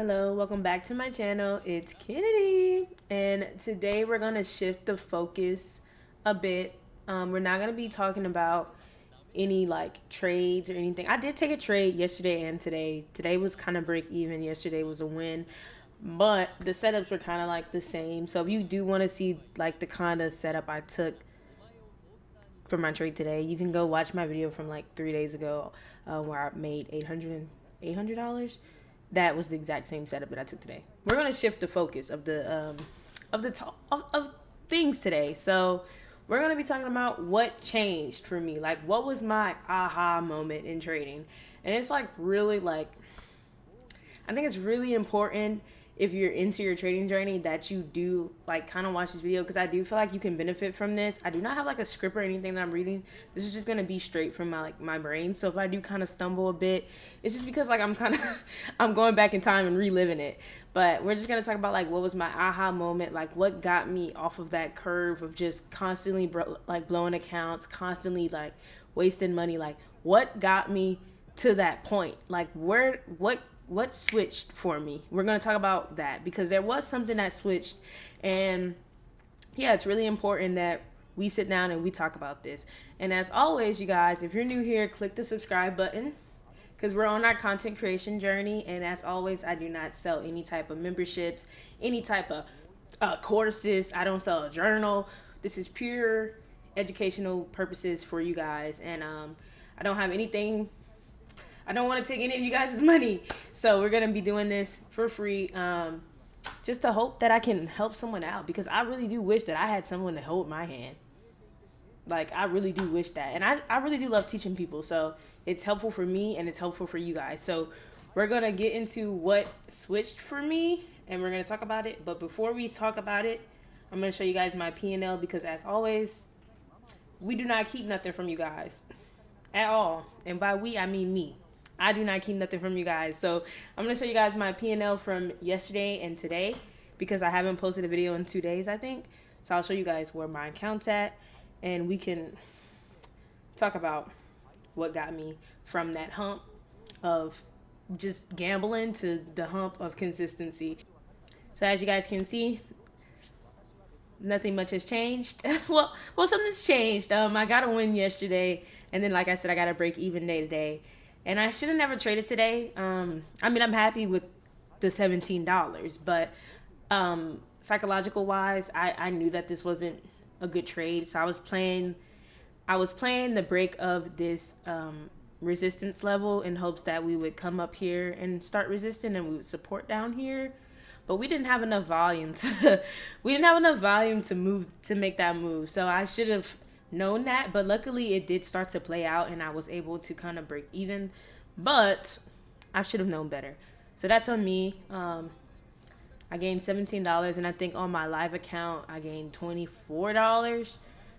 Hello, welcome back to my channel. It's Kennedy, and today we're gonna shift the focus a bit. We're not gonna be talking about any like trades or anything. I did take a trade yesterday and today. Today was kind of break even. Yesterday was a win, but the setups were kind of like the same. So if you do want to see like the kind of setup I took for my trade today, you can go watch my video from like 3 days ago, where I made $800. That was the exact same setup that I took today. We're gonna shift the focus of of things today. So we're gonna be talking about what changed for me. Like, what was my aha moment in trading? And it's like really like, I think it's really important if you're into your trading journey that you do like kind of watch this video, because I do feel like you can benefit from this. I do not have like a script or anything that I'm reading. This is just gonna be straight from my brain. So if I do kind of stumble a bit, it's just because like I'm going back in time and reliving it. But we're just gonna talk about like what was my aha moment, like what got me off of that curve of just constantly blowing accounts, constantly like wasting money. Like what got me to that point? Like what switched for me? We're going to talk about that because there was something that switched. And yeah, it's really important that we sit down and we talk about this. And as always, you guys, if you're new here, click the subscribe button because we're on our content creation journey. And as always, I do not sell any type of memberships, any type of courses. I don't sell a journal. This is pure educational purposes for you guys. And I don't have anything. I don't want to take any of you guys' money. So we're going to be doing this for free, just to hope that I can help someone out, because I really do wish that I had someone to hold my hand. Like, I really do wish that. And I really do love teaching people. So it's helpful for me and it's helpful for you guys. So we're going to get into what switched for me and we're going to talk about it. But before we talk about it, I'm going to show you guys my P&L, because as always, we do not keep nothing from you guys at all. And by we, I mean me. I do not keep nothing from you guys. So I'm going to show you guys my P&L from yesterday and today, because I haven't posted a video in 2 days, I think. So I'll show you guys where my account's at, and we can talk about what got me from that hump of just gambling to the hump of consistency. So as you guys can see, nothing much has changed. well, something's changed. I got a win yesterday, and then like I said, I got a break even day today. And I should have never traded today. I mean, I'm happy with the $17, but psychological wise, I knew that this wasn't a good trade. So I was playing the break of this resistance level in hopes that we would come up here and start resisting and we would support down here. But we didn't have enough volume to move, to make that move. So I should have known that, but luckily it did start to play out and I was able to kind of break even, but I should have known better. So that's on me. I gained $17, and I think on my live account I gained $24.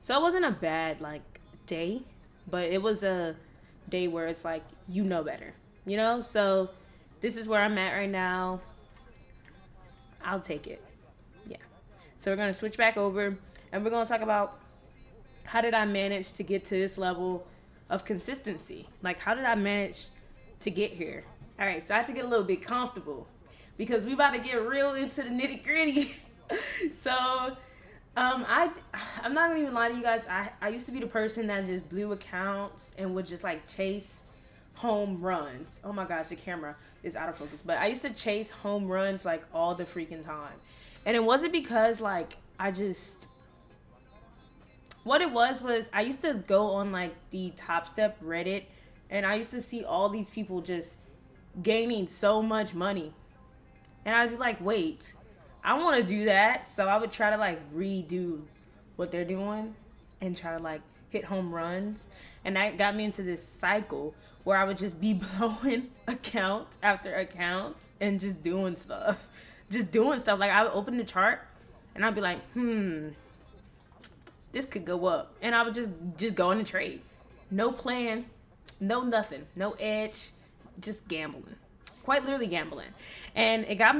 So it wasn't a bad like day, but it was a day where it's like, you know better, you know? So this is where I'm at right now. I'll take it. Yeah. So we're going to switch back over and we're going to talk about how did I manage to get to this level of consistency? Like, how did I manage to get here? All right, so I had to get a little bit comfortable because we about to get real into the nitty gritty. So, I'm not gonna even lie to you guys. I used to be the person that just blew accounts and would just like chase home runs. Oh my gosh, the camera is out of focus. But I used to chase home runs like all the freaking time. And it wasn't because like what it was I used to go on like the Top Step Reddit, and I used to see all these people just gaining so much money. And I'd be like, wait, I want to do that. So I would try to like redo what they're doing and try to like hit home runs. And that got me into this cycle where I would just be blowing account after account and just doing stuff. Like I would open the chart and I'd be like, this could go up. And I would just go in and trade. No plan, no nothing, no edge, just gambling. Quite literally gambling. And it got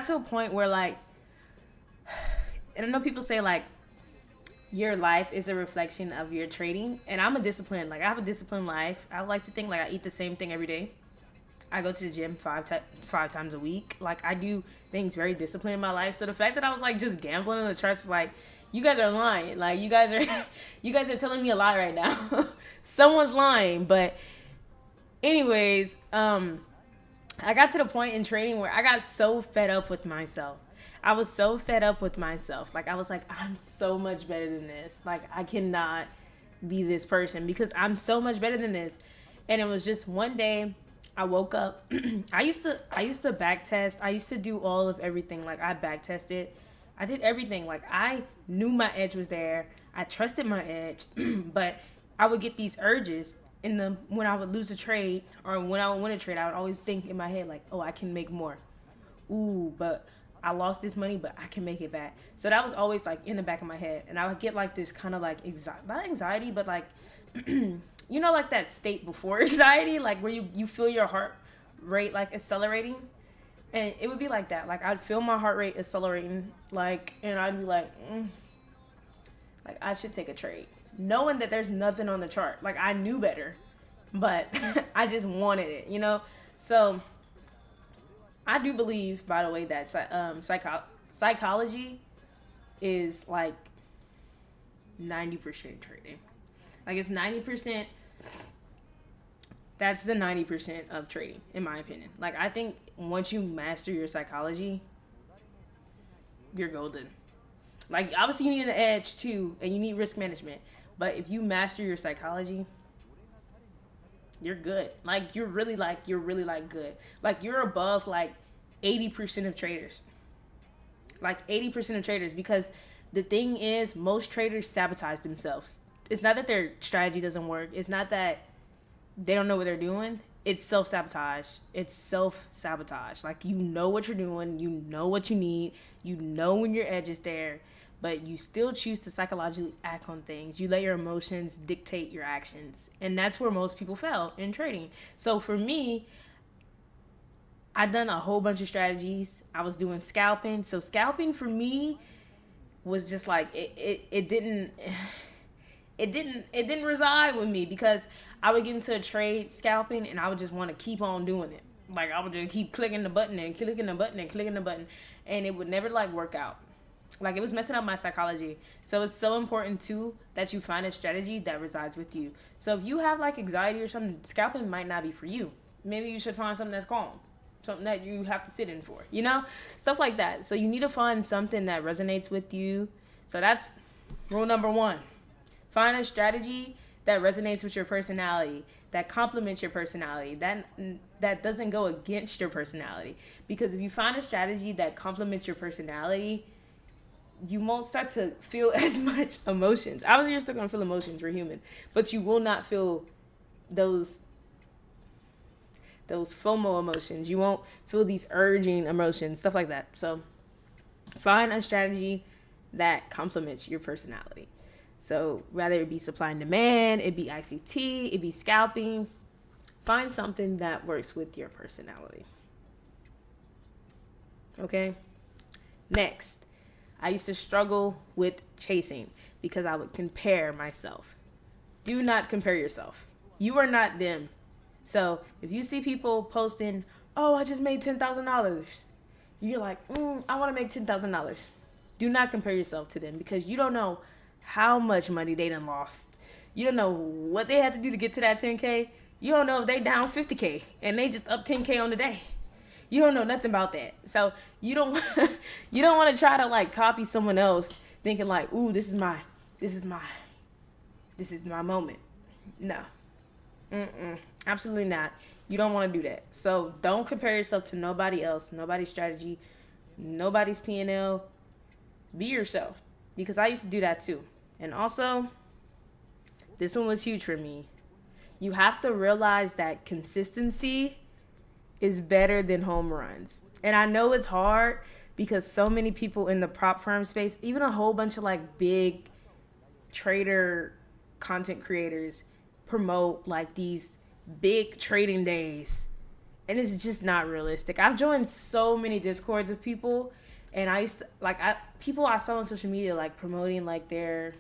to a point where like, and I know people say like, your life is a reflection of your trading. And I'm a disciplined, like I have a disciplined life. I like to think like I eat the same thing every day. I go to the gym 5 times a week. Like, I do things very disciplined in my life. So the fact that I was like just gambling on the charts was like, you guys are lying. Like, you guys are you guys are telling me a lie right now. Someone's lying. But anyways, I got to the point in trading where I got so fed up with myself. I was so fed up with myself. Like, I was like, I'm so much better than this. Like, I cannot be this person because I'm so much better than this. And it was just one day I woke up. I used to back test. I used to do all of everything. Like, I back tested. I did everything. Like, I knew my edge was there. I trusted my edge. But I would get these urges when I would lose a trade or when I would win a trade. I would always think in my head like, oh, I can make more. Ooh, but I lost this money, but I can make it back. So that was always like in the back of my head. And I would get like this kind of like not anxiety, but like, you know, like that state before anxiety, like where you feel your heart rate like accelerating. And it would be like that. Like, I'd feel my heart rate accelerating, like, and I'd be like, like, I should take a trade, knowing that there's nothing on the chart. Like, I knew better, but I just wanted it, you know? So I do believe, by the way, that psychology is like 90% trading. Like, it's 90%. That's the 90% of trading, in my opinion. Like, I think once you master your psychology, you're golden. Like, obviously you need an edge too, and you need risk management. But if you master your psychology, you're good. Like, you're really good. Like, you're above like 80% of traders. Like 80% of traders, because the thing is, most traders sabotage themselves. It's not that their strategy doesn't work. It's not that they don't know what they're doing. It's self-sabotage. It's self-sabotage. Like, you know what you're doing. You know what you need. You know when your edge is there. But you still choose to psychologically act on things. You let your emotions dictate your actions. And that's where most people fail in trading. So for me, I've done a whole bunch of strategies. I was doing scalping. So scalping for me was just like, it didn't reside with me, because I would get into a trade scalping and I would just want to keep on doing it. Like, I would just keep clicking the button and clicking the button and clicking the button, and it would never like work out. Like, it was messing up my psychology. So it's so important too that you find a strategy that resides with you. So if you have like anxiety or something, scalping might not be for you. Maybe you should find something that's calm, something that you have to sit in for, you know, stuff like that. So you need to find something that resonates with you. So that's rule number 1. Find a strategy that resonates with your personality, that complements your personality, that doesn't go against your personality. Because if you find a strategy that complements your personality, you won't start to feel as much emotions. Obviously, you're still going to feel emotions. We're human. But you will not feel those FOMO emotions. You won't feel these urging emotions, stuff like that. So find a strategy that complements your personality. So whether it be supply and demand, it be ICT, it be scalping, find something that works with your personality. Okay? Next, I used to struggle with chasing because I would compare myself. Do not compare yourself. You are not them. So if you see people posting, oh, I just made $10,000, you're like, I want to make $10,000. Do not compare yourself to them, because you don't know how much money they done lost. You don't know what they had to do to get to that 10K. You don't know if they down 50K and they just up 10K on the day. You don't know nothing about that. So you don't want to try to like copy someone else thinking like, ooh, this is my moment. No. Absolutely not. You don't want to do that. So don't compare yourself to nobody else, nobody's strategy, nobody's P&L. Be yourself, because I used to do that too. And also, this one was huge for me. You have to realize that consistency is better than home runs. And I know it's hard because so many people in the prop firm space, even a whole bunch of like big trader content creators, promote like these big trading days. And it's just not realistic. I've joined so many discords of people, and I used to like people I saw on social media like promoting like their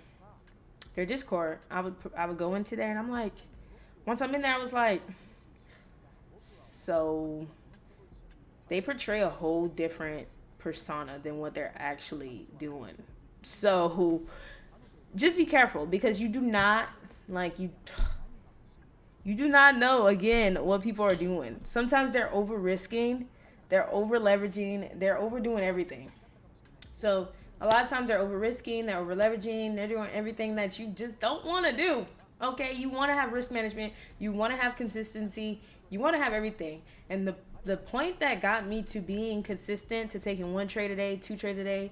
Discord. I would go into there and I'm like, once I'm in there, I was like, So they portray a whole different persona than what they're actually doing. So just be careful, because you do not, like, you do not know, again, what people are doing. Sometimes they're over risking, they're over leveraging, they're overdoing everything. So a lot of times they're over risking, they're over leveraging, they're doing everything that you just don't want to do. Okay, you want to have risk management, you want to have consistency, you want to have everything. And the point that got me to being consistent, to taking 1 trade a day, 2 trades a day,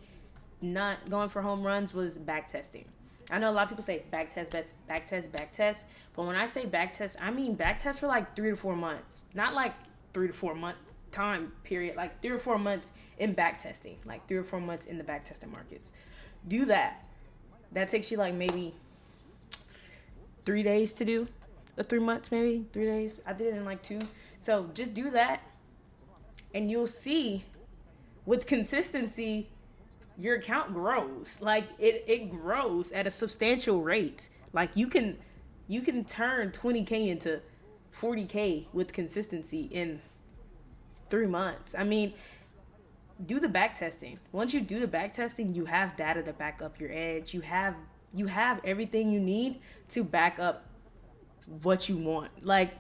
not going for home runs, was back testing. I know a lot of people say back test, back test, back test. But when I say back test, I mean back test for like 3 to 4 months. Not like 3 to 4 month time period. Like 3 or 4 months in back testing. Like 3 or 4 months in the back testing markets. Do that. That takes you like maybe 3 days to do. 3 months maybe. 3 days. I did it in like 2. So just do that. And you'll see with consistency, your account grows. Like it grows at a substantial rate. Like you can turn 20K into 40K with consistency in 3 months. I mean, do the back testing. Once you do the back testing, you have data to back up your edge. You have everything you need to back up what you want. Like,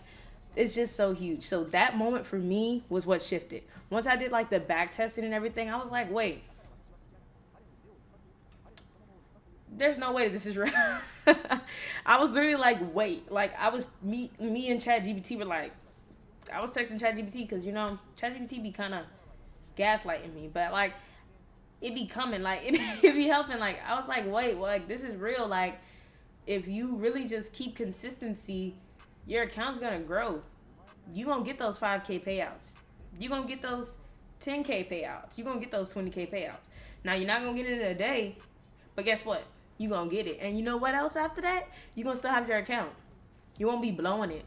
it's just so huge. So that moment for me was what shifted. Once I did like the back testing and everything, I was like, wait, there's no way this is real. I was literally like, wait, like I was, me and ChatGPT were like, I was texting ChatGPT because, you know, ChatGPT be kind of gaslighting me, but like it be coming, like it be helping. Like I was like, wait, well, like this is real. Like if you really just keep consistency, your account's gonna grow. You gonna get those 5K payouts. You gonna get those 10K payouts. You gonna get those 20K payouts. Now you're not gonna get it in a day, but guess what? You gonna get it. And you know what else after that? You gonna still have your account. You won't be blowing it.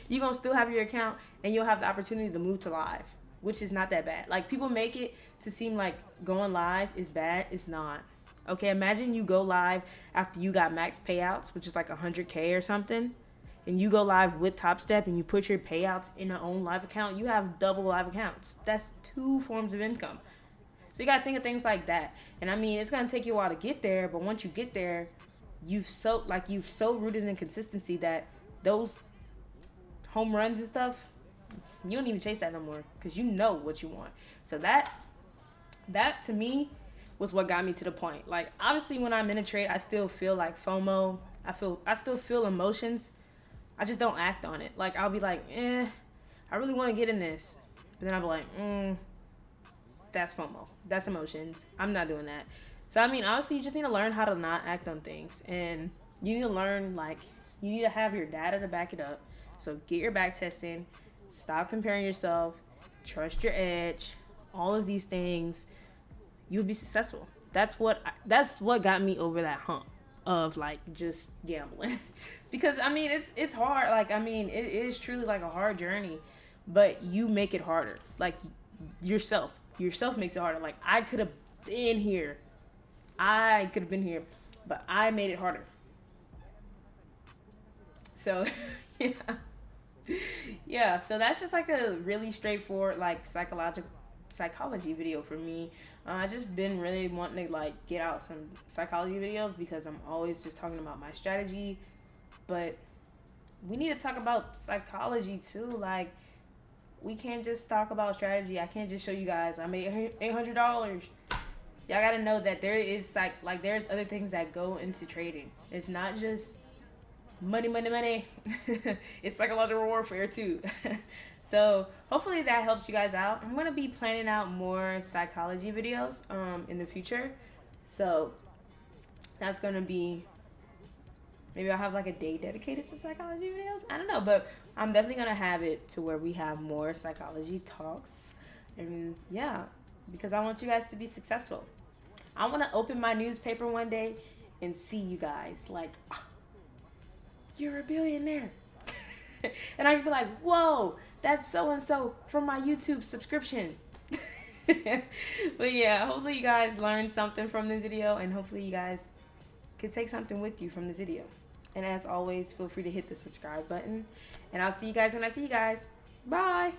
You gonna still have your account, and you'll have the opportunity to move to live, which is not that bad. Like people make it to seem like going live is bad. It's not. Okay, imagine you go live after you got max payouts, which is like 100K or something, and you go live with Top Step and you put your payouts in your own live account. You have double live accounts. That's 2 forms of income. So you gotta think of things like that. And I mean, it's gonna take you a while to get there, but once you get there, you've so rooted in consistency that those home runs and stuff, you don't even chase that no more because you know what you want. So that to me was what got me to the point. Like obviously when I'm in a trade, I still feel like FOMO. I still feel emotions. I just don't act on it. Like I'll be like, I really want to get in this. But then I'll be like, that's FOMO. That's emotions. I'm not doing that. So I mean, honestly, you just need to learn how to not act on things. And you need to learn, like, you need to have your data to back it up. So get your back testing. Stop comparing yourself. Trust your edge. All of these things, you'll be successful. That's what got me over that hump of like just gambling. Because I mean, it's hard. Like I mean, it is truly like a hard journey, but you make it harder. Like yourself makes it harder. Like I could have been here, but I made it harder. So yeah, so that's just like a really straightforward like psychology video for me. I just been really wanting to like get out some psychology videos because I'm always just talking about my strategy, but we need to talk about psychology too. Like we can't just talk about strategy. I can't just show you guys I made $800. Y'all gotta know that there is there's other things that go into trading. It's not just money. It's psychological warfare too. So hopefully that helps you guys out. I'm gonna be planning out more psychology videos in the future. So that's gonna be, maybe I'll have like a day dedicated to psychology videos. I don't know, but I'm definitely gonna have it to where we have more psychology talks. And yeah, because I want you guys to be successful. I want to open my newspaper one day and see you guys like, oh, you're a billionaire. And I can be like, whoa, that's so-and-so from my YouTube subscription. But yeah, hopefully you guys learned something from this video, and hopefully you guys could take something with you from this video. And as always, feel free to hit the subscribe button, and I'll see you guys when I see you guys. Bye.